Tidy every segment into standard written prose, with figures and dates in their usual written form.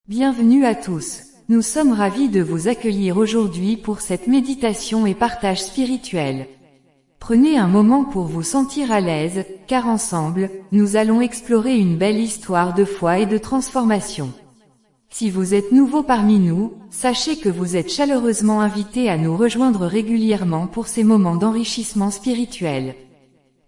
Bienvenue à tous. Nous sommes ravis de vous accueillir aujourd'hui pour cette méditation et partage spirituel. Prenez un moment pour vous sentir à l'aise, car ensemble, nous allons explorer une belle histoire de foi et de transformation. Si vous êtes nouveau parmi nous, sachez que vous êtes chaleureusement invité à nous rejoindre régulièrement pour ces moments d'enrichissement spirituel.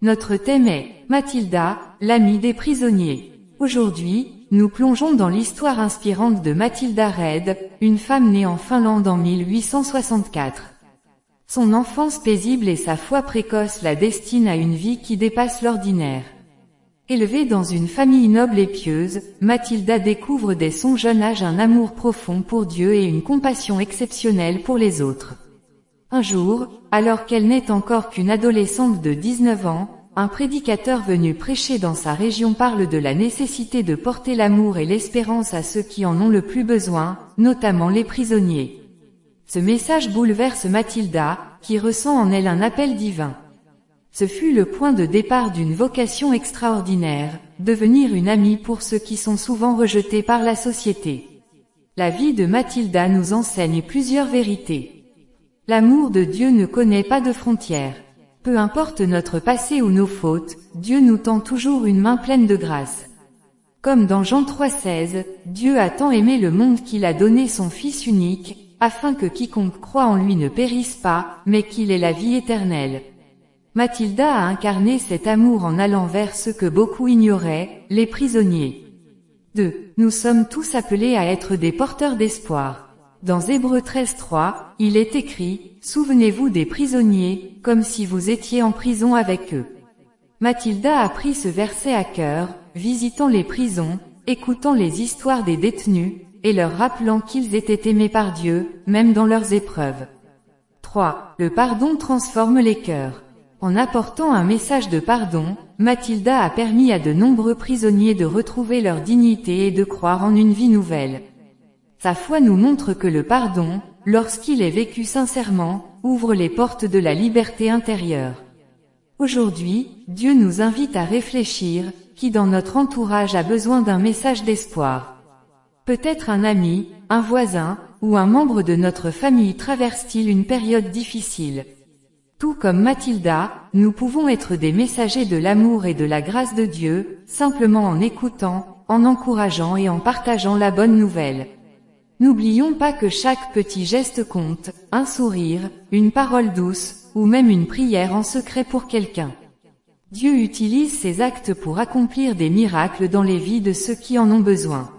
Notre thème est Mathilda, l'amie des prisonniers. Aujourd'hui, nous plongeons dans l'histoire inspirante de Mathilda Reid, une femme née en Finlande en 1864. Son enfance paisible et sa foi précoce la destinent à une vie qui dépasse l'ordinaire. Élevée dans une famille noble et pieuse, Mathilda découvre dès son jeune âge un amour profond pour Dieu et une compassion exceptionnelle pour les autres. Un jour, alors qu'elle n'est encore qu'une adolescente de 19 ans, un prédicateur venu prêcher dans sa région parle de la nécessité de porter l'amour et l'espérance à ceux qui en ont le plus besoin, notamment les prisonniers. Ce message bouleverse Mathilda, qui ressent en elle un appel divin. Ce fut le point de départ d'une vocation extraordinaire, devenir une amie pour ceux qui sont souvent rejetés par la société. La vie de Mathilda nous enseigne plusieurs vérités. L'amour de Dieu ne connaît pas de frontières. Peu importe notre passé ou nos fautes, Dieu nous tend toujours une main pleine de grâce. Comme dans Jean 3,16, Dieu a tant aimé le monde qu'il a donné son Fils unique, afin que quiconque croit en lui ne périsse pas, mais qu'il ait la vie éternelle. Mathilda a incarné cet amour en allant vers ceux que beaucoup ignoraient, les prisonniers. 2. Nous sommes tous appelés à être des porteurs d'espoir. Dans Hébreux 13,3, il est écrit « Souvenez-vous des prisonniers, comme si vous étiez en prison avec eux ». Mathilda a pris ce verset à cœur, visitant les prisons, écoutant les histoires des détenus, et leur rappelant qu'ils étaient aimés par Dieu, même dans leurs épreuves. 3. Le pardon transforme les cœurs. En apportant un message de pardon, Mathilda a permis à de nombreux prisonniers de retrouver leur dignité et de croire en une vie nouvelle. Sa foi nous montre que le pardon, lorsqu'il est vécu sincèrement, ouvre les portes de la liberté intérieure. Aujourd'hui, Dieu nous invite à réfléchir, qui dans notre entourage a besoin d'un message d'espoir. Peut-être un ami, un voisin, ou un membre de notre famille traverse-t-il une période difficile. Tout comme Mathilda, nous pouvons être des messagers de l'amour et de la grâce de Dieu, simplement en écoutant, en encourageant et en partageant la bonne nouvelle. N'oublions pas que chaque petit geste compte, un sourire, une parole douce, ou même une prière en secret pour quelqu'un. Dieu utilise ces actes pour accomplir des miracles dans les vies de ceux qui en ont besoin.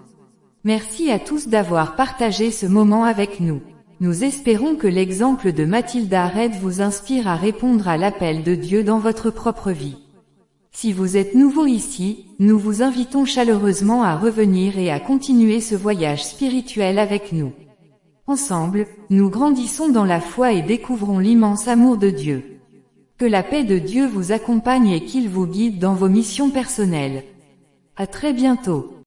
Merci à tous d'avoir partagé ce moment avec nous. Nous espérons que l'exemple de Mathilda Reid vous inspire à répondre à l'appel de Dieu dans votre propre vie. Si vous êtes nouveau ici, nous vous invitons chaleureusement à revenir et à continuer ce voyage spirituel avec nous. Ensemble, nous grandissons dans la foi et découvrons l'immense amour de Dieu. Que la paix de Dieu vous accompagne et qu'il vous guide dans vos missions personnelles. À très bientôt.